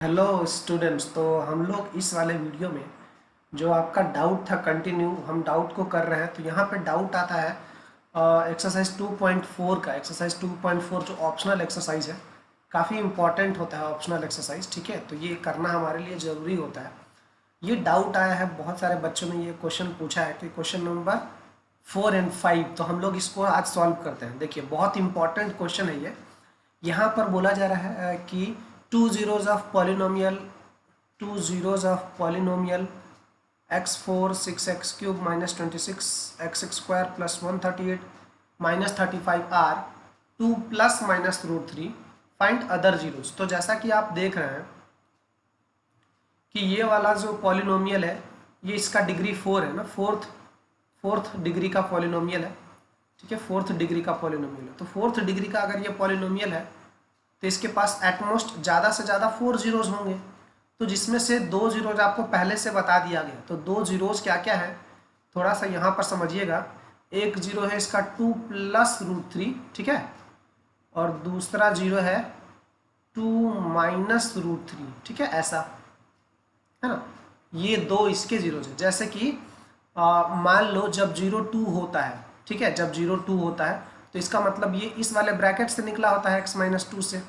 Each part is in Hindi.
Hello students. तो हम लोग इस वाले वीडियो में जो आपका डाउट था कंटिन्यू हम डाउट को कर रहे हैं। तो यहाँ पे डाउट आता है एक्सरसाइज 2.4 का। एक्सरसाइज 2.4 जो ऑप्शनल एक्सरसाइज है, काफ़ी इंपॉर्टेंट होता है ऑप्शनल एक्सरसाइज, ठीक है। तो ये करना हमारे लिए ज़रूरी होता है। ये डाउट आया है, बहुत सारे बच्चों ने ये क्वेश्चन पूछा है कि क्वेश्चन नंबर 4 और 5। तो हम लोग इसको आज सॉल्व करते हैं। देखिए, बहुत इंपॉर्टेंट क्वेश्चन है ये। यहाँ पर बोला जा रहा है कि two zeros of polynomial x4 6x cube minus 26 x square plus 138 minus 35 are 2 plus minus √3 find other zeros. तो जैसा कि आप देख रहे हैं कि ये वाला जो पॉलिनोमियल है, ये इसका डिग्री 4 है ना, फोर्थ डिग्री का पॉलिनोमियल है, ठीक है। फोर्थ डिग्री का पॉलिनोमियल है। तो फोर्थ डिग्री का अगर ये पॉलिनोमियल है तो इसके पास एटमोस्ट ज़्यादा से ज़्यादा 4 जीरोज होंगे। तो जिसमें से 2 जीरोज आपको पहले से बता दिया गया। तो 2 जीरोज क्या क्या है, थोड़ा सा यहाँ पर समझिएगा। एक जीरो है इसका 2 प्लस √3, ठीक है। और दूसरा जीरो है 2 माइनस √3, ठीक है, ऐसा है ना। ये दो इसके जीरोज है। जैसे कि मान लो जब 0 2 होता है, ठीक है, जब 0 2 होता है तो इसका मतलब ये इस वाले ब्रैकेट से निकला होता है x-2 से,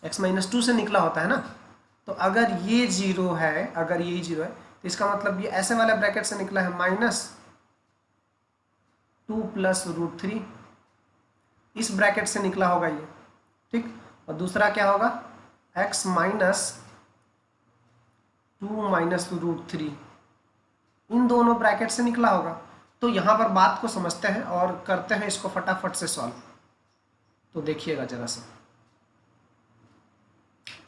x-2 से निकला होता है ना। तो अगर ये जीरो है, अगर ये जीरो है तो इसका मतलब ये ऐसे वाले ब्रैकेट से निकला है -2 प्लस √3, इस ब्रैकेट से निकला होगा ये, ठीक। और दूसरा क्या होगा x-2 माइनस √3, इन दोनों ब्रैकेट से निकला होगा। तो यहाँ पर बात को समझते हैं और करते हैं इसको फटाफट से सॉल्व। तो देखिएगा जरा सा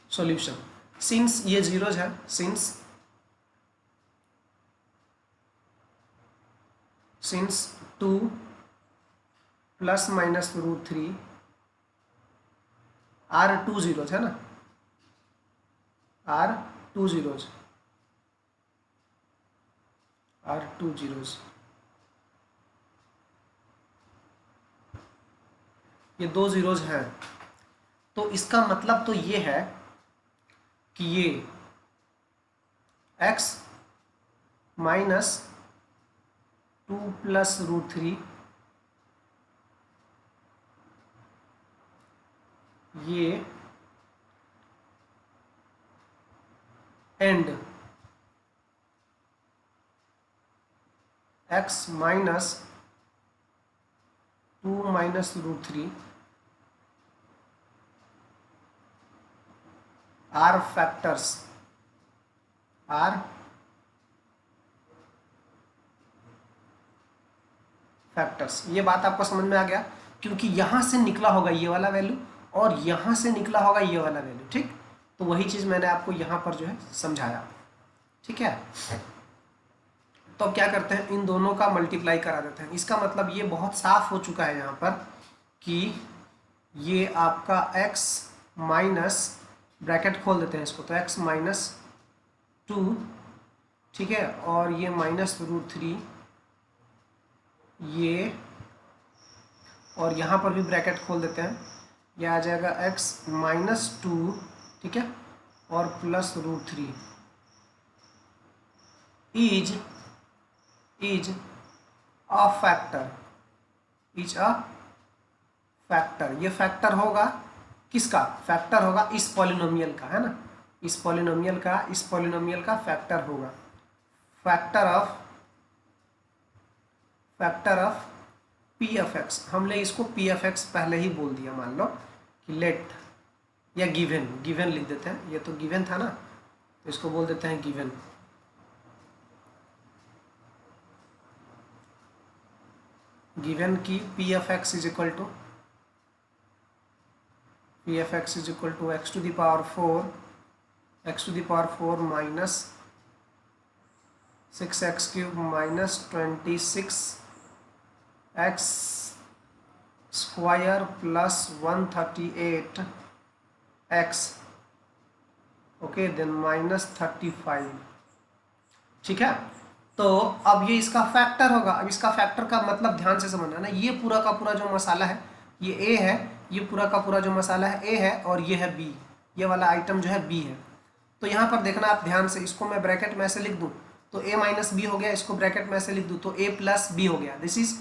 सॉल्यूशन। सिंस ये जीरोज है, since 2 plus minus √3 are 2 zeros है ना, आर 2 जीरोज, ये 2 जीरोज हैं। तो इसका मतलब तो ये है कि ये x माइनस 2 प्लस √3 ये and x minus 2 minus √3 are factors, ये बात आपको समझ में आ गया। क्योंकि यहां से निकला होगा ये वाला वैल्यू और यहां से निकला होगा ये वाला वैल्यू, ठीक। तो वही चीज मैंने आपको यहां पर जो है समझाया, ठीक है। तो क्या करते हैं, इन दोनों का मल्टीप्लाई करा देते हैं। इसका मतलब ये बहुत साफ हो चुका है यहाँ पर कि ये आपका x माइनस, ब्रैकेट खोल देते हैं इसको, तो x माइनस 2, ठीक है, और ये माइनस √3 ये, और यहाँ पर भी ब्रैकेट खोल देते हैं, यह आ जाएगा x माइनस 2, ठीक है, और प्लस √3 इज अ फैक्टर, ये फैक्टर होगा किसका, फैक्टर होगा इस पॉलिनोमियल का, है ना, इस पॉलिनोमियल का फैक्टर होगा, factor of P F x. हमने इसको पी एफ एक्स पहले ही बोल दिया, मान लो कि लेट या गिवन लिख देते हैं। ये तो गिवन था ना, तो इसको बोल देते हैं गिवन की P F X is equal to x to the power 4 minus 6x cube minus 26 x square plus 138 x, okay, then minus 35, ठीक है। तो अब ये इसका फैक्टर होगा। अब इसका फैक्टर का मतलब ध्यान से समझना ना, ये पूरा का पूरा जो मसाला है ये A है, ये पूरा का पूरा जो मसाला है A है, और ये है B, ये वाला आइटम जो है B है। तो यहाँ पर देखना आप ध्यान से, इसको मैं ब्रैकेट में ऐसे लिख दूँ तो a माइनस बी हो गया, इसको ब्रैकेट में ऐसे लिख दूँ तो a प्लस बी हो गया। This is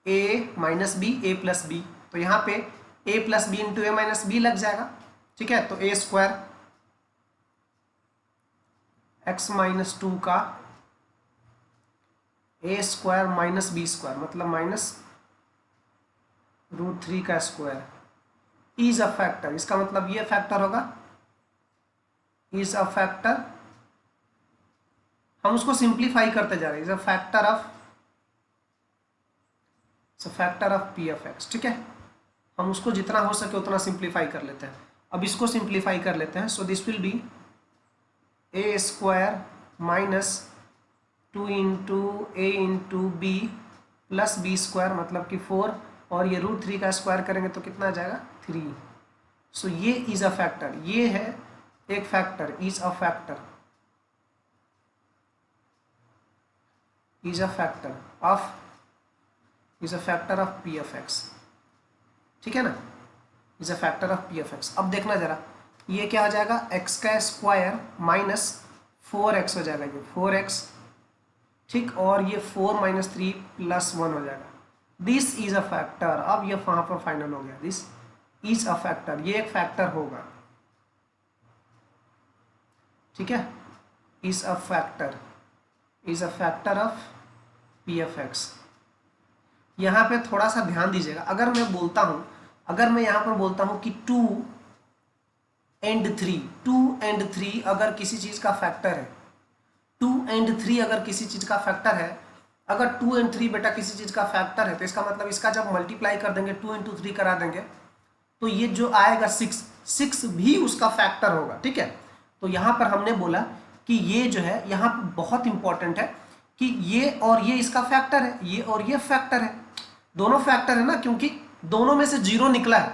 a minus B, a plus B. तो यहाँ पे a plus B into A minus B लग जाएगा, ठीक है। तो a स्क्वायर x माइनस 2 का a square minus B square मतलब माइनस √3 का स्क्वायर इज अ फैक्टर। इसका मतलब ये फैक्टर होगा, इज अ फैक्टर। हम उसको सिंप्लीफाई करते जा रहे हैं, is a factor of P of x, ठीक है। हम उसको जितना हो सके उतना सिंप्लीफाई कर लेते हैं। अब इसको सिंप्लीफाई कर लेते हैं। So this will be a square minus 2 into a into b plus b square मतलब कि 4, और ये √3 का स्क्वायर करेंगे तो कितना आ जाएगा 3। सो ये इज अ फैक्टर, ये है एक factor, is a factor, is a factor of P of x, ठीक है ना, is a factor of P of x. अब देखना जरा, ये क्या हो जाएगा, x का स्क्वायर माइनस 4x हो जाएगा, ये 4x, ठीक, और ये 4 माइनस 3 प्लस 1 हो जाएगा। This is a factor. अब ये वहां पर फाइनल हो गया, दिस इज अ फैक्टर, ये एक फैक्टर होगा, ठीक है। Is a factor of P of x. यहाँ पे थोड़ा सा ध्यान दीजिएगा, अगर मैं बोलता हूँ, अगर मैं यहाँ पर बोलता हूँ कि 2 एंड 3 अगर किसी चीज का फैक्टर है, 2 एंड 3 अगर किसी चीज का फैक्टर है, अगर 2 एंड 3 बेटा किसी चीज का फैक्टर है, तो इसका मतलब इसका जब मल्टीप्लाई कर देंगे 2 इंटू 3 करा देंगे तो ये जो आएगा 6 भी उसका फैक्टर होगा, ठीक है। तो यहाँ पर हमने बोला कि ये जो है यहाँ पर बहुत इंपॉर्टेंट है कि ये और ये इसका फैक्टर है, ये और ये फैक्टर है, दोनों फैक्टर है ना, क्योंकि दोनों में से 0 निकला है,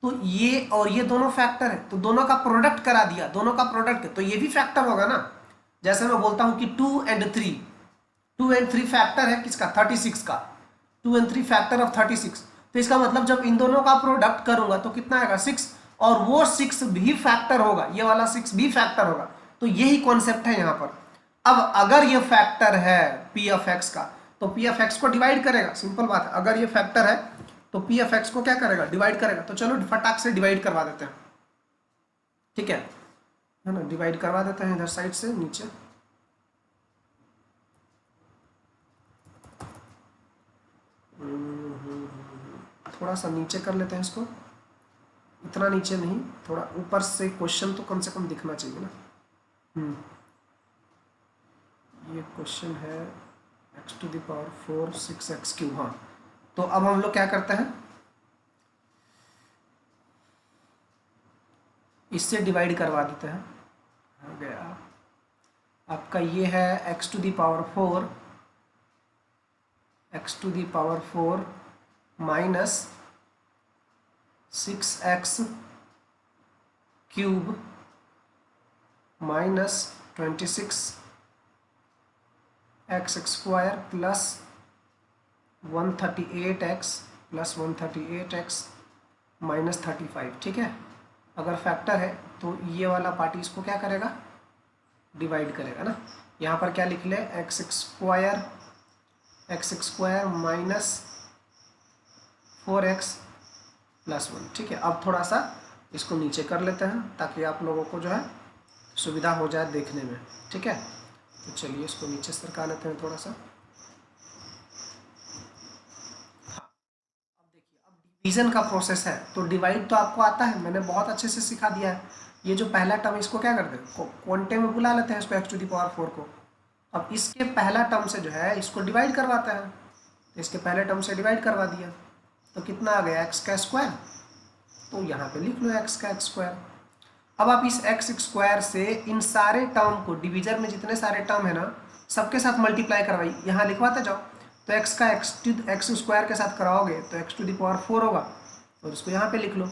तो ये और ये दोनों फैक्टर है, तो दोनों का प्रोडक्ट करा दिया, दोनों का प्रोडक्ट है, तो ये भी फैक्टर होगा ना। जैसे मैं बोलता हूं कि 2 एंड 3 फैक्टर है किसका, 36 का, 2 एंड 3 फैक्टर ऑफ 36, तो इसका मतलब जब इन दोनों का प्रोडक्ट करूंगा तो कितना आएगा 6, और वो 6 भी फैक्टर होगा, ये वाला 6 भी फैक्टर होगा। तो यही कॉन्सेप्ट है यहाँ पर। अब अगर ये फैक्टर है पी ऑफ एक्स का, तो पी ऑफ एक्स को डिवाइड करेगा, सिंपल बात है। अगर ये फैक्टर है तो पी ऑफ एक्स को क्या करेगा, डिवाइड करेगा। तो चलो फटाक से डिवाइड करवा देते हैं, ठीक है ना, डिवाइड करवा देते हैं इधर साइड से नीचे। थोड़ा सा नीचे कर लेते हैं इसको, इतना नीचे नहीं, थोड़ा ऊपर से क्वेश्चन तो कम से कम दिखना चाहिए ना। ये क्वेश्चन है x⁴ 6x³। हाँ, तो अब हम लोग क्या करते हैं, इससे डिवाइड करवा देते हैं। हो गया आपका, ये है x⁴ minus 6x³ minus 26x² plus 138x plus 138x minus 35, ठीक है। अगर फैक्टर है तो ये वाला पार्टी इसको क्या करेगा, डिवाइड करेगा ना। यहाँ पर क्या लिख ले, x² माइनस 4x प्लस 1, ठीक है। अब थोड़ा सा इसको नीचे कर लेते हैं ताकि आप लोगों को जो है सुविधा हो जाए देखने में, ठीक है। तो चलिए इसको नीचे सरका लेते हैं थोड़ा सा। अब देखिए, अब डिवीजन का प्रोसेस है, तो डिवाइड तो आपको आता है, मैंने बहुत अच्छे से सिखा दिया है। ये जो पहला टर्म इसको क्या करते हैं, क्वांटे में बुला लेते हैं इसको, x⁴ को। अब इसके पहला टर्म से जो है इसको डिवाइड करवाते हैं, तो इसके पहले टर्म से डिवाइड करवा दिया तो कितना आ गया, x²। तो यहाँ पे लिख लो x²। अब आप इस x² से इन सारे टर्म को, डिवीजन में जितने सारे टर्म है ना, सबके साथ मल्टीप्लाई करवाइए, यहाँ लिखवाते जाओ। तो x का x² के साथ कराओगे तो x⁴ होगा, और इसको यहाँ पे लिख लो।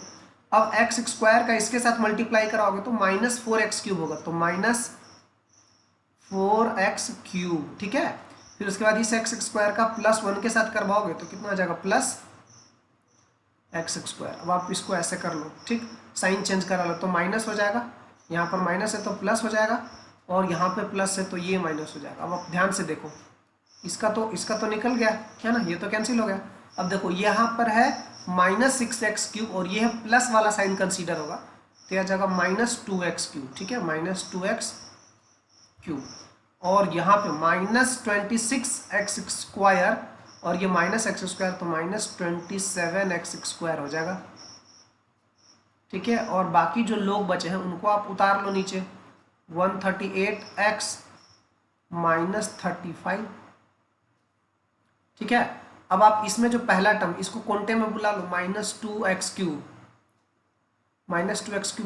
अब x² का इसके साथ मल्टीप्लाई कराओगे तो -4x³ होगा, तो -4x³, ठीक है। फिर उसके बाद इस x² का +1 के साथ करवाओगे तो कितना आ जाएगा, +x²। अब आप इसको ऐसे कर लो, ठीक, साइन चेंज करा लो तो माइनस हो जाएगा, यहाँ पर माइनस है तो प्लस हो जाएगा, और यहाँ पे प्लस है तो ये माइनस हो जाएगा। अब आप ध्यान से देखो, इसका तो निकल गया क्या ना, ये तो कैंसिल हो गया। अब देखो यहाँ पर है -6x³ और ये है प्लस वाला साइन कंसीडर होगा, तो यह जाएगा -2x³। ठीक है, -2x³। और यहाँ पे -26x² और ये -x² तो -27x² हो जाएगा। ठीक है, और बाकी जो लोग बचे हैं उनको आप उतार लो नीचे, 138x -35। ठीक है, अब आप इसमें जो पहला टर्म इसको कोंटे में बुला लो, -2x³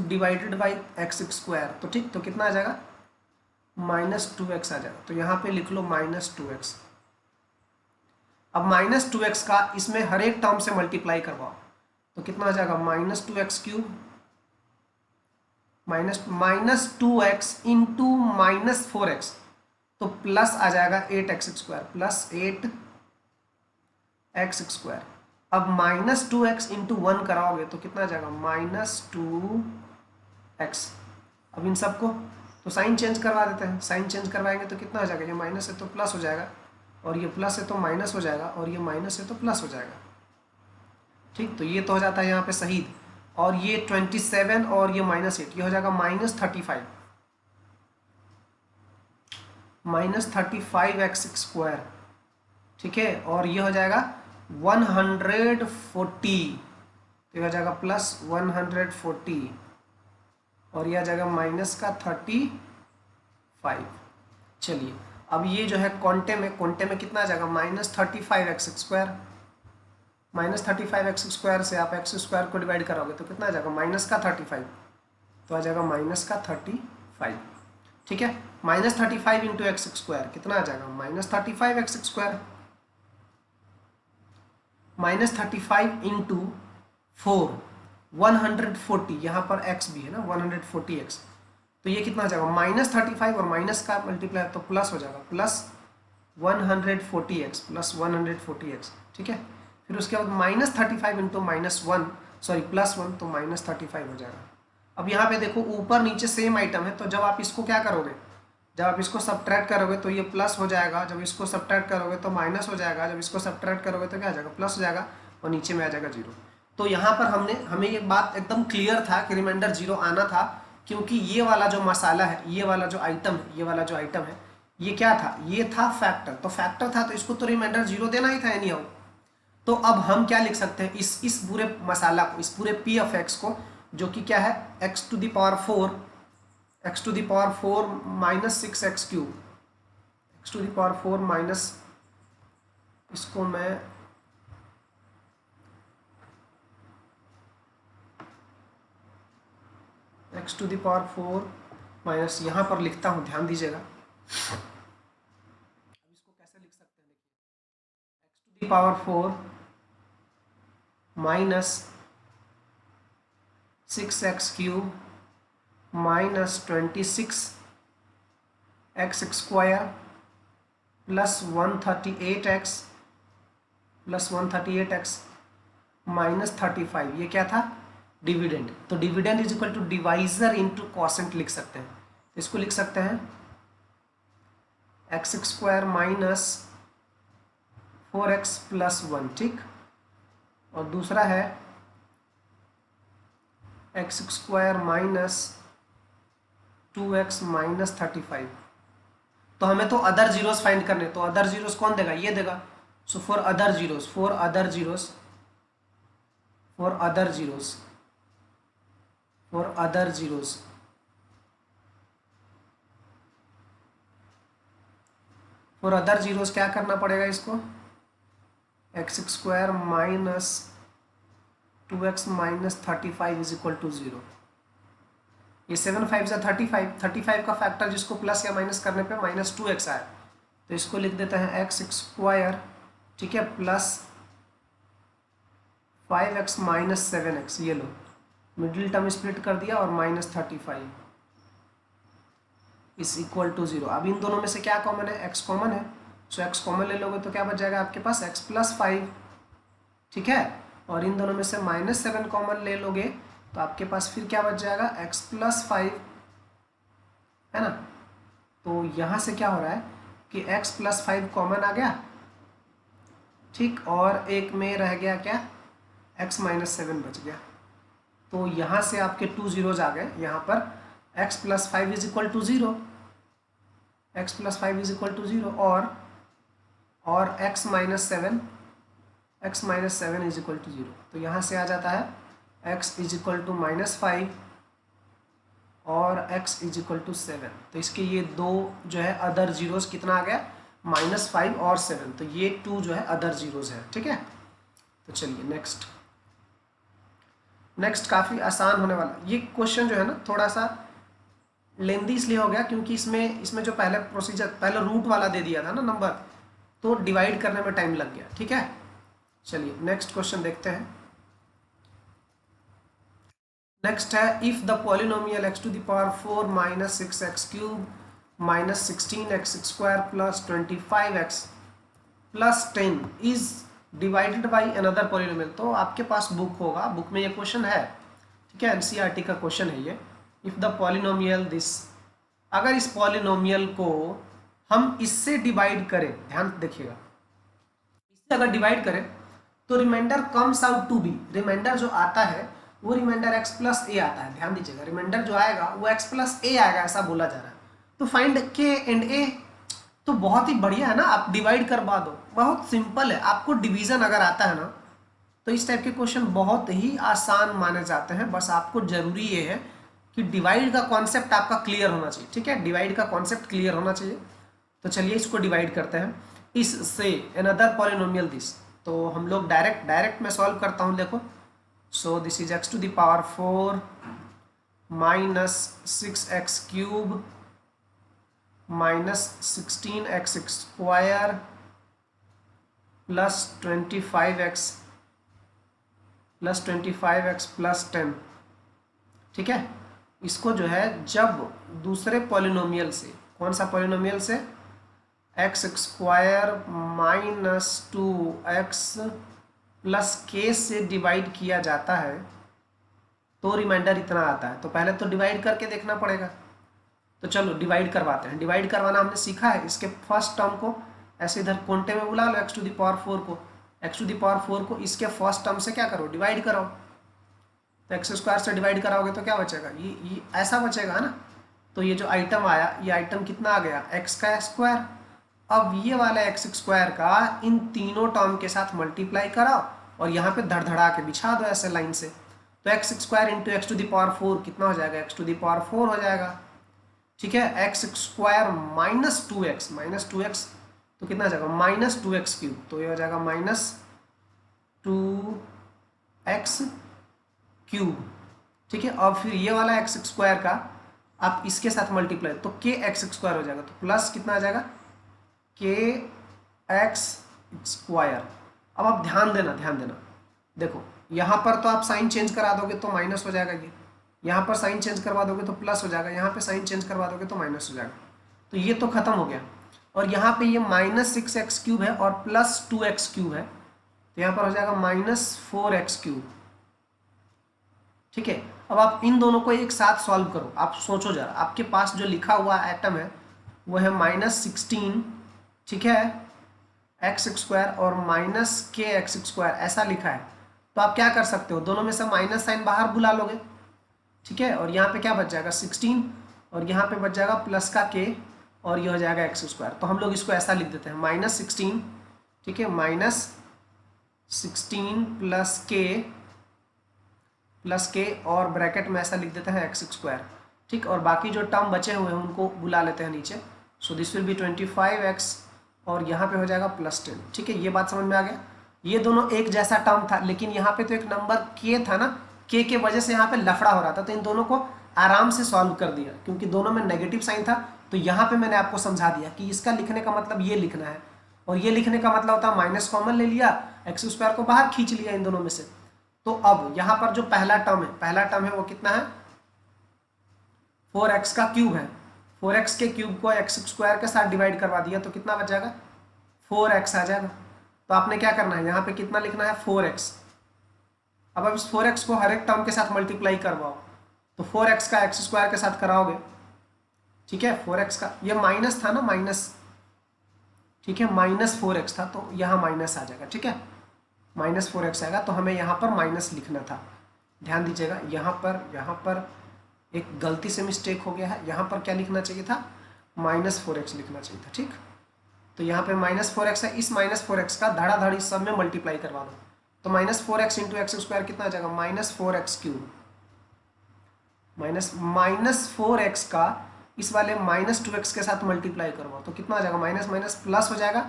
डिवाइडेड बाई x²। तो ठीक, तो कितना आ जाएगा, -2x आ जाएगा। तो यहाँ पे लिख लो -2x। अब -2x का इसमें हर एक टर्म से मल्टीप्लाई करवाओ, तो कितना आ जाएगा, -2x³ -2x इंटू -4x, तो प्लस आ जाएगा 8x², प्लस 8x²। अब -2x इंटू 1 कराओगे तो कितना आ जाएगा, -2x। अब इन सबको तो साइन चेंज करवा देते हैं, साइन चेंज करवाएंगे तो कितना हो जाएगा, ये माइनस है तो प्लस हो जाएगा, और ये प्लस है तो माइनस हो जाएगा, और ये माइनस है तो प्लस हो जाएगा। ठीक, तो ये तो हो जाता है यहाँ पे शहीद, और ये 27 और ये -8, ये हो जाएगा -35 -35x²। ठीक है, और ये हो जाएगा 140, तो ये हो जाएगा +140, और यह जाएगा -35। चलिए, अब ये जो है क्वांटे में कितना आ जाएगा, -35x²। -35x² से आप x² को डिवाइड करोगे तो कितना आ जाएगा, -35, तो आ जाएगा -35। ठीक है, -35 इंटू x² कितना आ जाएगा, -35x²। -35 इंटू 4 140, यहाँ पर x भी है ना, 140x, तो ये कितना आ जाएगा, -35 और माइनस का मल्टीप्लाई तो प्लस हो जाएगा, +140x, +140x। ठीक है, फिर उसके बाद -35 इंटू -1 सॉरी +1, तो -35 हो जाएगा। अब यहाँ पे देखो ऊपर नीचे सेम आइटम है, तो जब आप इसको क्या करोगे, जब आप इसको सब्ट्रैक्ट करोगे तो ये प्लस हो जाएगा, जब इसको सब्ट्रैक्ट करोगे तो माइनस हो जाएगा, जब इसको सब्ट्रैक्ट करोगे तो क्या आ जाएगा, प्लस हो जाएगा, और नीचे में आ जाएगा 0। तो यहाँ पर हमें ये बात एकदम क्लियर था कि रिमाइंडर 0 आना था, क्योंकि ये वाला जो मसाला है, ये वाला जो आइटम है, ये क्या था, ये था फैक्टर। तो फैक्टर था तो इसको तो रिमाइंडर 0 देना ही था एनी हाउ। तो अब हम क्या लिख सकते हैं, इस पूरे मसाला को, इस पूरे p(x) को, जो कि क्या है, x⁴ -6x³, x⁴ माइनस, इसको मैं x⁴ माइनस यहाँ पर लिखता हूँ, ध्यान दीजिएगा। अब इसको कैसे लिख सकते हैं, देखिए, x⁴ minus 6x³ minus 26x² plus 138x minus 35, ये क्या था, डिविडेंड। तो dividend is equal to divisor into quotient लिख सकते हैं। इसको लिख सकते हैं x² माइनस 4x प्लस 1। ठीक, और दूसरा है x² माइनस 2x माइनस 35। तो हमें तो अदर जीरोस फाइंड करने, तो अदर जीरोस कौन देगा, ये देगा। सो फॉर अदर जीरोस क्या करना पड़ेगा, इसको x² minus 2x minus 35 is equal to 0। ये 7 5 जा 35 का फैक्टर जिसको प्लस या माइनस करने पे -2x आया, तो इसको लिख देते हैं x², ठीक है, प्लस 5x माइनस 7x, ये लो मिडिल टर्म स्प्लिट कर दिया, और -35 इज इक्वल टू 0। अब इन दोनों में से क्या कॉमन है, x कॉमन है, सो x कॉमन ले लोगे तो क्या बच जाएगा आपके पास, x प्लस 5। ठीक है, और इन दोनों में से -7 कॉमन ले लोगे तो आपके पास फिर क्या बच जाएगा, x प्लस 5 है ना। तो यहाँ से क्या हो रहा है कि x प्लस 5 कॉमन आ गया, ठीक, और एक में रह गया क्या, x माइनस 7 बच गया। तो यहाँ से आपके 2 जीरोज आ गए, यहाँ पर x plus 5 is equal to 0, x plus 5 is equal to 0, और x minus 7 is equal to 0। तो यहाँ से आ जाता है x इज इक्वल टू -5 और x इज इक्वल टू 7। तो इसके ये दो जो है अदर जीरोस कितना आ गया, -5 और 7, तो ये 2 जो है अदर जीरोस है, ठीक है। तो चलिए नेक्स्ट काफ़ी आसान होने वाला। ये क्वेश्चन जो है ना थोड़ा सा लेंदी इसलिए हो गया क्योंकि इसमें जो पहले रूट वाला दे दिया था ना नंबर, तो डिवाइड करने में टाइम लग गया, ठीक है। चलिए नेक्स्ट क्वेश्चन देखते हैं। नेक्स्ट है if the polynomial x to the power 4 minus 6x cube minus 16x square plus 25x plus 10 is divided by another polynomial. तो आपके पास बुक होगा, बुक में ये क्वेश्चन है, ठीक है, एनसीईआरटी का क्वेश्चन है ये। इफ द पॉलिनोमियल दिस, अगर इस पॉलिनोमियल को हम इससे डिवाइड करें, ध्यान देखिएगा, इससे अगर डिवाइड करें तो remainder comes out to be, remainder जो आता है वो रिमाइंडर x प्लस ए आता है। ध्यान दीजिएगा, रिमाइंडर जो आएगा वो x प्लस ए आएगा, ऐसा बोला जा रहा है। तो फाइंड k एंड a, तो बहुत ही बढ़िया है ना, आप डिवाइड करवा दो, बहुत सिंपल है। आपको डिवीजन अगर आता है ना तो इस टाइप के क्वेश्चन बहुत ही आसान माने जाते हैं। बस आपको जरूरी ये है कि डिवाइड का कॉन्सेप्ट आपका क्लियर होना चाहिए, ठीक है, डिवाइड का कॉन्सेप्ट क्लियर होना चाहिए। तो चलिए इसको डिवाइड करते हैं इससे अनदर पॉलिनोमियल दिस। तो हम लोग डायरेक्ट में सॉल्व करता हूँ, देखो। So this is x to the power 4 minus 6x cube minus 16x square plus 25x plus 10, ठीक है। इसको जो है जब दूसरे पॉलिनोमियल से, कौन सा पॉलिनोमियल से, x square minus 2x plus k से डिवाइड किया जाता है तो रिमाइंडर इतना आता है। तो पहले तो डिवाइड करके देखना पड़ेगा। तो चलो डिवाइड करवाते हैं। डिवाइड करवाना हमने सीखा है। इसके फर्स्ट टर्म को ऐसे इधर कोंटे में बुला लो, x टू द पावर 4 को, x टू द पावर 4 को इसके फर्स्ट टर्म से क्या करो, डिवाइड कराओ। तो x स्क्वायर से डिवाइड कराओगे तो क्या बचेगा, ये ऐसा बचेगा ना। तो ये जो आइटम आया, ये आइटम कितना आ गया, x का स्क्वायर। अब ये वाला x स्क्वायर का इन तीनों टर्म के साथ मल्टीप्लाई कराओ और यहाँ पे धड़धड़ा के बिछा दो ऐसे लाइन से। तो x square into x to the power 4 कितना हो जाएगा, x टू द पावर 4 हो जाएगा, ठीक है। x स्क्वायर माइनस 2x तो कितना हो जाएगा, माइनस 2x क्यूब। तो ये हो जाएगा माइनस 2x क्यूब, ठीक है। और फिर ये वाला x स्क्वायर का आप इसके साथ मल्टीप्लाई, तो kx स्क्वायर हो जाएगा। तो प्लस कितना आ जाएगा, kx स्क्वायर। अब आप ध्यान देना, देखो यहाँ पर तो आप साइन चेंज करा दोगे तो माइनस हो जाएगा, ये यहाँ पर साइन चेंज करवा दोगे तो प्लस हो जाएगा, यहाँ पे साइन चेंज करवा दोगे तो माइनस हो जाएगा। तो ये तो खत्म हो गया। और यहाँ पे ये माइनस 6x क्यूब है और प्लस 2x क्यूब है, तो यहाँ पर हो जाएगा माइनस 4x क्यूब, ठीक है। अब आप इन दोनों को एक साथ सॉल्व करो। आप सोचो जरा, आपके पास जो लिखा हुआ आइटम है वो है -16, ठीक है, x स्क्वायर और माइनस kx स्क्वायर ऐसा लिखा है। तो आप क्या कर सकते हो, दोनों में से माइनस साइन बाहर बुला लोगे, ठीक है। और यहाँ पे क्या बच जाएगा 16 और यहाँ पे बच जाएगा प्लस का k और ये हो जाएगा x स्क्वायर। तो हम लोग इसको ऐसा लिख देते हैं -16, ठीक है, -16 प्लस k और ब्रैकेट में ऐसा लिख देते हैं x स्क्वायर, ठीक। और बाकी जो टर्म बचे हुए हैं उनको बुला लेते हैं नीचे। सो दिस विल बी 25x और यहाँ पे हो जाएगा +10, ठीक है। ये बात समझ में आ गया। ये दोनों एक जैसा टर्म था, लेकिन यहाँ पे तो एक नंबर k था ना, k के वजह से यहाँ पे लफड़ा हो रहा था। तो इन दोनों को आराम से सॉल्व कर दिया, क्योंकि दोनों में नेगेटिव साइन था। तो यहाँ पे मैंने आपको समझा दिया कि इसका लिखने का मतलब ये लिखना है और ये लिखने का मतलब होता है माइनस कॉमन ले लिया, x स्क्वायर को बाहर खींच लिया इन दोनों में से। तो अब यहाँ पर जो पहला टर्म है वो कितना है, 4x का क्यूब है। 4x के क्यूब को x स्क्वायर के साथ डिवाइड करवा दिया तो कितना बच जाएगा, 4x आ जाएगा। तो आपने क्या करना है, यहाँ पे कितना लिखना है, 4x। अब इस 4x को हर एक टर्म के साथ मल्टीप्लाई करवाओ, तो 4x का x स्क्वायर के साथ कराओगे, ठीक है। 4x का ये माइनस था ना, माइनस, ठीक है, -4x था तो यहाँ माइनस आ जाएगा, ठीक है, -4x आएगा तो हमें यहाँ पर माइनस लिखना था। ध्यान दीजिएगा, यहाँ पर एक गलती से मिस्टेक हो गया है, यहाँ पर क्या लिखना चाहिए था, -4x लिखना चाहिए था, ठीक। तो यहाँ पे -4x है, इस -4x का धड़ाधड़ इस सब में मल्टीप्लाई करवा दो, तो -4x इंटू एक्स स्क्वायर कितना आ जाएगा, -4x³ -4x का इस वाले -2x के साथ मल्टीप्लाई करवाओ तो कितना आ जाएगा, माइनस माइनस प्लस हो जाएगा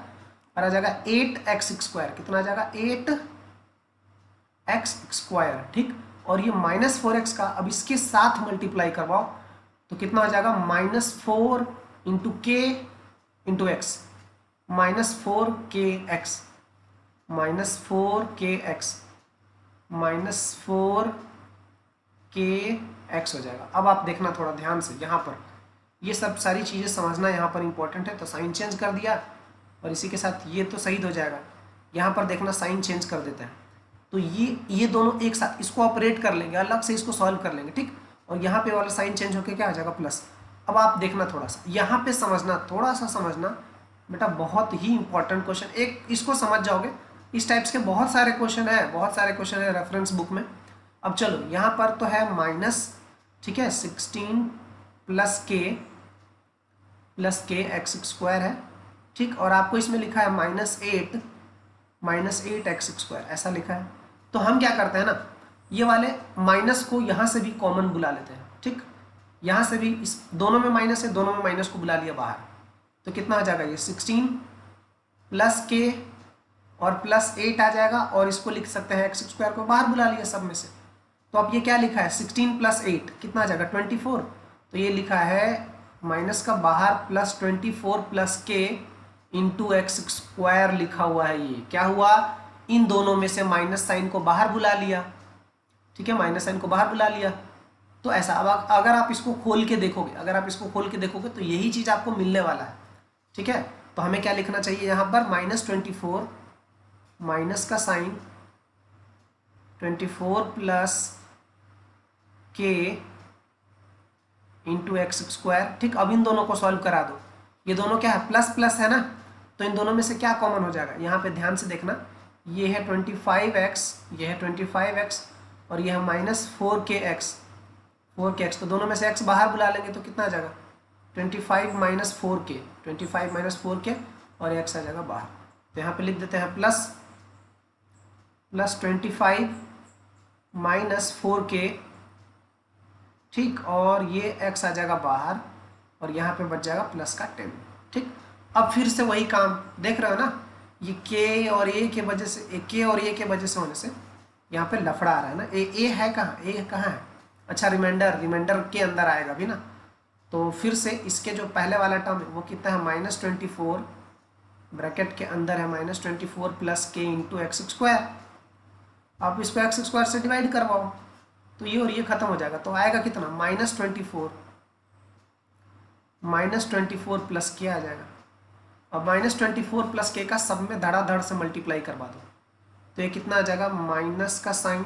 और आ जाएगा 8x², कितना आ जाएगा 8x², ठीक। और ये -4x का अब इसके साथ मल्टीप्लाई करवाओ तो कितना आ जाएगा, -4 into k into x, -4kx -4kx हो जाएगा। अब आप देखना थोड़ा ध्यान से, यहाँ पर ये सब सारी चीज़ें समझना यहाँ पर इंपॉर्टेंट है। तो साइन चेंज कर दिया और इसी के साथ ये तो सही हो जाएगा। यहाँ पर देखना साइन चेंज कर देते हैं तो ये दोनों एक साथ इसको ऑपरेट कर लेंगे, अलग से इसको सॉल्व कर लेंगे, ठीक। और यहाँ पे वाला साइन चेंज होकर क्या आ जाएगा, प्लस। अब आप देखना थोड़ा सा यहाँ पे समझना, थोड़ा सा समझना बेटा, बहुत ही इंपॉर्टेंट क्वेश्चन, एक इसको समझ जाओगे, इस टाइप्स के बहुत सारे क्वेश्चन है रेफरेंस बुक में। अब चलो यहाँ पर तो है माइनस, ठीक है, 16 प्लस के x² है, ठीक। और आपको इसमें लिखा है -8 x², ऐसा लिखा है। तो हम क्या करते हैं ना, ये वाले माइनस को यहाँ से भी कॉमन बुला लेते हैं, ठीक। यहाँ से भी इस दोनों में माइनस है, दोनों में माइनस को बुला लिया बाहर, तो कितना आ जाएगा, ये 16 प्लस k और प्लस 8 आ जाएगा। और इसको लिख सकते हैं x² को बाहर बुला लिया सब में से। तो अब ये क्या लिखा है, 16 प्लस 8 कितना आ जाएगा, 24। तो ये लिखा है माइनस का बाहर plus 24 plus k into x² लिखा हुआ है। ये क्या हुआ, इन दोनों में से माइनस साइन को बाहर बुला लिया, ठीक है, माइनस साइन को बाहर बुला लिया। तो ऐसा, अब अगर आप इसको खोल के देखोगे तो यही चीज़ आपको मिलने वाला है, ठीक है। तो हमें क्या लिखना चाहिए यहाँ पर, -24 माइनस का sign 24 plus k into x², ठीक। अब इन दोनों को सॉल्व करा दो, ये दोनों क्या है, प्लस प्लस है ना, तो इन दोनों में से क्या कॉमन हो जाएगा, यहाँ पे ध्यान से देखना, ये है 25x, ये है 25x और ये है -4kx, तो दोनों में से x बाहर बुला लेंगे तो कितना आ जाएगा, 25 - 4k और x आ जाएगा बाहर। तो यहाँ पे लिख देते हैं प्लस 25 - 4k, ठीक। और ये x आ जाएगा बाहर और यहाँ पे बच जाएगा प्लस का 10, ठीक। अब फिर से वही काम देख रहे हो ना, ये k और a के वजह से होने से यहाँ पे लफड़ा आ रहा है ना। a है कहाँ, a कहाँ है, अच्छा रिमाइंडर के अंदर आएगा भी ना। तो फिर से इसके जो पहले वाला टर्म है वो कितना है, -24 ब्रैकेट के अंदर है -24 प्लस k इंटू x²। आप इसको x² से डिवाइड करवाओ तो ये और ये खत्म हो जाएगा, तो आएगा कितना, -24 प्लस k आ जाएगा। अब -24 प्लस k का सब में धड़ाधड़ से मल्टीप्लाई करवा दो तो ये कितना आ जाएगा, माइनस का sign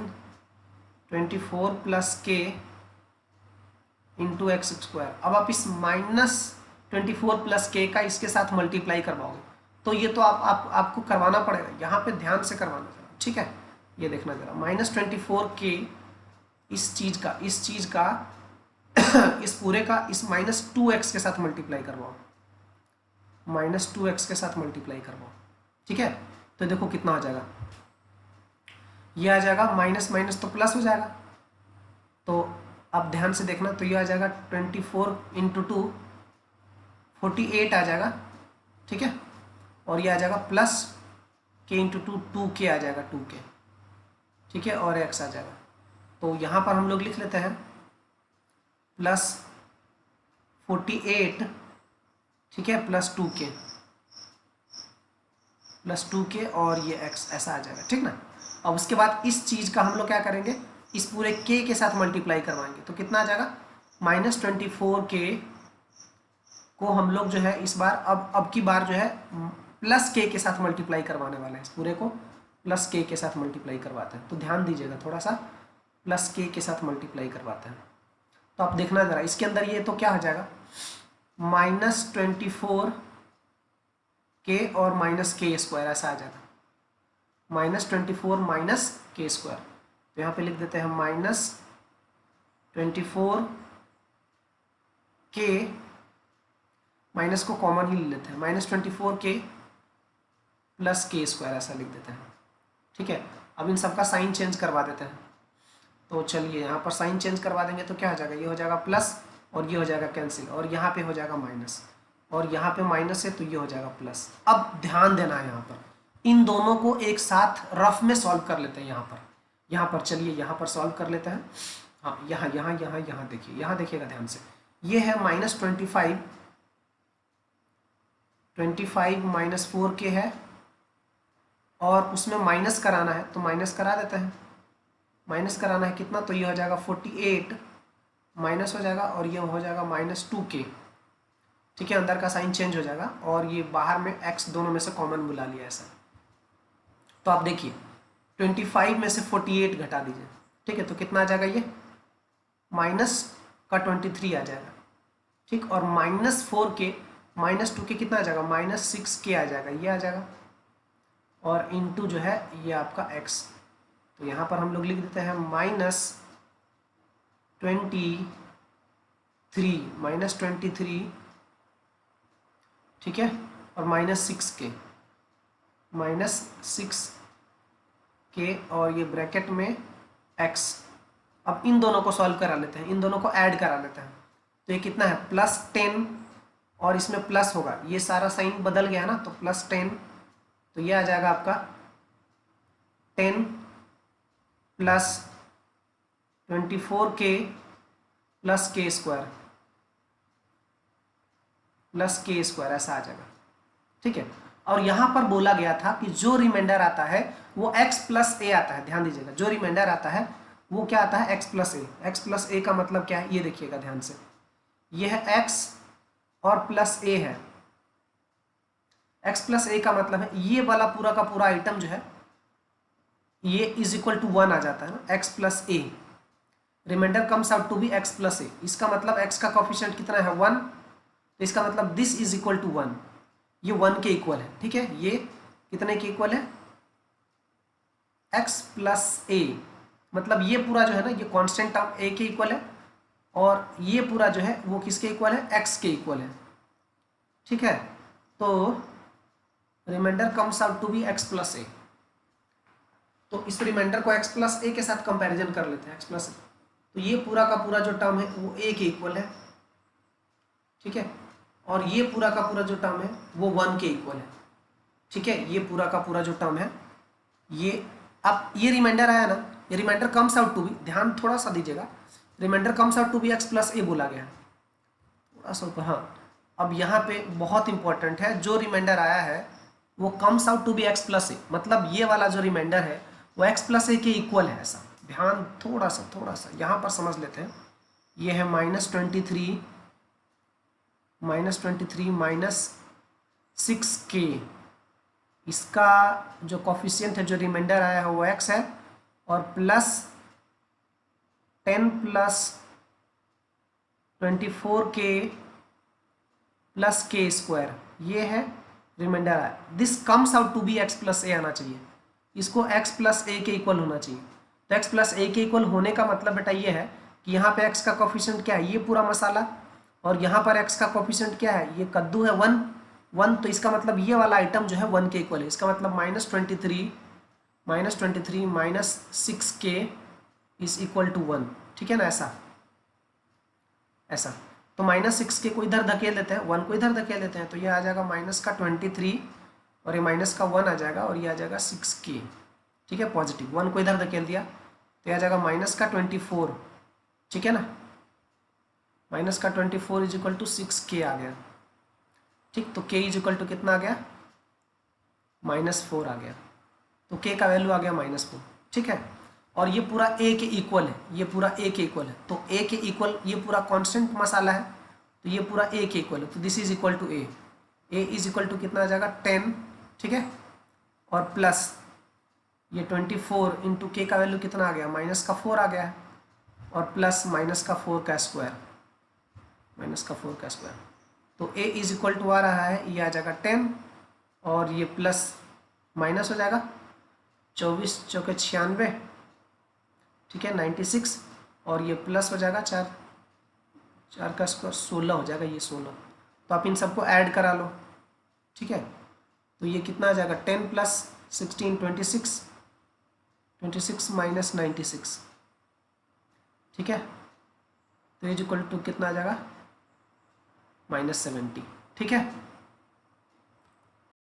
24 plus k into x²। अब आप इस -24 प्लस k का इसके साथ मल्टीप्लाई करवाओगे तो ये तो आपको करवाना पड़ेगा, यहाँ पे ध्यान से करवाना जरा, ठीक है। ये देखना जरा, -24k इस चीज़ का इस पूरे का इस -2x के साथ मल्टीप्लाई करवाओ, -2x के साथ मल्टीप्लाई करवाओ, ठीक है। तो देखो कितना आ जाएगा, ये आ जाएगा माइनस माइनस तो प्लस हो जाएगा। तो अब ध्यान से देखना, तो ये आ जाएगा 24 इंटू 2 48 आ जाएगा, ठीक है। और ये आ जाएगा प्लस k इंटू 2k आ जाएगा 2k, ठीक है, और x आ जाएगा। तो यहाँ पर हम लोग लिख लेते हैं प्लस 48, ठीक है, प्लस 2k और ये x ऐसा आ जाएगा, ठीक ना। अब उसके बाद इस चीज़ का हम लोग क्या करेंगे, इस पूरे k के साथ मल्टीप्लाई करवाएंगे तो कितना आ जाएगा, -24k को हम लोग जो है इस बार अब की बार जो है प्लस k के साथ मल्टीप्लाई करवाने वाले हैं। इस पूरे को प्लस k के साथ मल्टीप्लाई करवाते हैं, तो ध्यान दीजिएगा थोड़ा सा, प्लस k के साथ मल्टीप्लाई करवाते हैं। तो आप देखना ज़रा, इसके अंदर ये तो क्या हो जाएगा, -24 के और माइनस के स्क्वायर, ऐसा आ जाएगा -24 माइनस के स्क्वायर। तो यहाँ पे लिख देते हैं -24 के, माइनस को कॉमन ही ले लेते हैं, -24 के प्लस के स्क्वायर, ऐसा लिख देते हैं। ठीक है, अब इन सबका साइन चेंज करवा देते हैं। तो चलिए यहाँ पर साइन चेंज करवा देंगे तो क्या हो जाएगा, ये हो जाएगा प्लस और ये हो जाएगा कैंसिल, और यहाँ पे हो जाएगा माइनस, और यहाँ पे माइनस है तो ये हो जाएगा प्लस। अब ध्यान देना है यहाँ पर, इन दोनों को एक साथ रफ में सॉल्व कर लेते हैं। यहाँ पर चलिए यहाँ पर सॉल्व कर लेते हैं। हाँ, यहाँ देखिए, यहाँ देखिएगा ध्यान से, ये है -25 -4 के है, और उसमें माइनस कराना है तो माइनस करा देते हैं। माइनस कराना है कितना, तो ये हो जाएगा 48 माइनस हो जाएगा, और ये हो जाएगा -2k। ठीक है, अंदर का साइन चेंज हो जाएगा, और ये बाहर में x दोनों में से कॉमन बुला लिया ऐसा। तो आप देखिए 25 में से 48 घटा दीजिए। ठीक है, तो कितना आ जाएगा, ये माइनस का 23 आ जाएगा। ठीक, और -4 के -2 के कितना आ जाएगा, -6k आ जाएगा, ये आ जाएगा, और इंटू जो है ये आपका x। तो यहाँ पर हम लोग लिख देते हैं -23 ठीक है, और -6k और ये ब्रैकेट में x। अब इन दोनों को सॉल्व करा लेते हैं, इन दोनों को ऐड करा लेते हैं। तो ये कितना है, +10, और इसमें प्लस होगा, ये सारा साइन बदल गया ना, तो +10, तो ये आ जाएगा आपका 10 + 24k + k स्क्वायर ऐसा आ जाएगा। ठीक है, और यहाँ पर बोला गया था कि जो रिमाइंडर आता है वो x + a आता है। ध्यान दीजिएगा, जो रिमाइंडर आता है वो क्या आता है, x + a। x + a का मतलब क्या है, ये देखिएगा ध्यान से, ये है x और प्लस a है। x + a का मतलब है ये वाला पूरा का पूरा आइटम जो है ये = 1 आ जाता है ना, x + a। Remainder comes out to be x + a। इसका मतलब x का कोफिशिएंट कितना है, 1, तो इसका मतलब दिस = 1, ये 1 के इक्वल है। ठीक है, ये कितने के इक्वल है, x + a, मतलब ये पूरा जो है ना, ये कांस्टेंट टर्म a के इक्वल है, और ये पूरा जो है वो किसके इक्वल है, x के इक्वल है। ठीक है, तो remainder comes out to be x + a। तो इस रिमाइंडर को x + a के साथ कंपैरिजन कर लेते हैं, x + a। तो ये पूरा का पूरा जो टर्म है वो a के इक्वल है। ठीक है, और ये पूरा का पूरा जो टर्म है वो 1 के इक्वल है। ठीक है, ये पूरा का पूरा जो टर्म है ये, अब ये रिमाइंडर आया ना, ये remainder comes out to be, ध्यान थोड़ा सा दीजिएगा, remainder comes out to be x + a बोला गया, थोड़ा सा ऊपर। हाँ, अब यहाँ पे बहुत इंपॉर्टेंट है, जो रिमाइंडर आया है वो comes out to be x + a, मतलब ये वाला जो रिमाइंडर है वो x + a के इक्वल है। ऐसा ध्यान थोड़ा सा यहाँ पर समझ लेते हैं। ये है -23 -6k, इसका जो कोफिशिएंट है, जो रिमाइंडर आया है वो x है, और +10 + 24k + k स्क्वायर, ये है रिमाइंडर आया। This comes out to be x + a आना चाहिए, इसको x + a के इक्वल होना चाहिए। तो x + a के इक्वल होने का मतलब बेटा ये है कि यहाँ पे x का कोफिशिएंट क्या है, ये पूरा मसाला, और यहाँ पर x का कोफिशिएंट क्या है, ये कद्दू है 1, तो इसका मतलब ये वाला आइटम जो है 1 के इक्वल है। इसका मतलब -23 -6k = 1। ठीक है ना, ऐसा। तो -6k को इधर धकेल देते हैं, 1 को इधर धकेल देते हैं, तो ये आ जाएगा -23, और ये -1 आ जाएगा, और ये आ जाएगा 6k। ठीक है, पॉजिटिव 1 को इधर धकेल दिया तो ये आ जाएगा -24। ठीक है ना, -24 = 6k आ गया। ठीक, तो k = कितना आ गया, -4 आ गया, तो k का वैल्यू आ गया -4। ठीक है, और ये पूरा a के इक्वल है, ये पूरा a के इक्वल है, तो a के इक्वल, ये पूरा कांस्टेंट मसाला है, तो ये पूरा a के इक्वल है, तो दिस = a। a = कितना आ जाएगा, 10। ठीक है, और प्लस ये 24 × k का वैल्यू कितना आ गया, -4 आ गया है, और प्लस -4 का स्क्वायर, तो a इज इक्वल टू आ रहा है, ये आ जाएगा 10 और ये प्लस माइनस हो जाएगा 24 चौके 96, ठीक है 96, और ये प्लस हो जाएगा 4 का स्क्वायर 16 हो जाएगा, ये 16। तो आप इन सबको ऐड करा लो, ठीक है। तो ये कितना आ जाएगा 10 प्लस 16 26, 26 माइनस 96, ठीक है। तो इज इक्वल टू कितना आ जाएगा -70, ठीक है।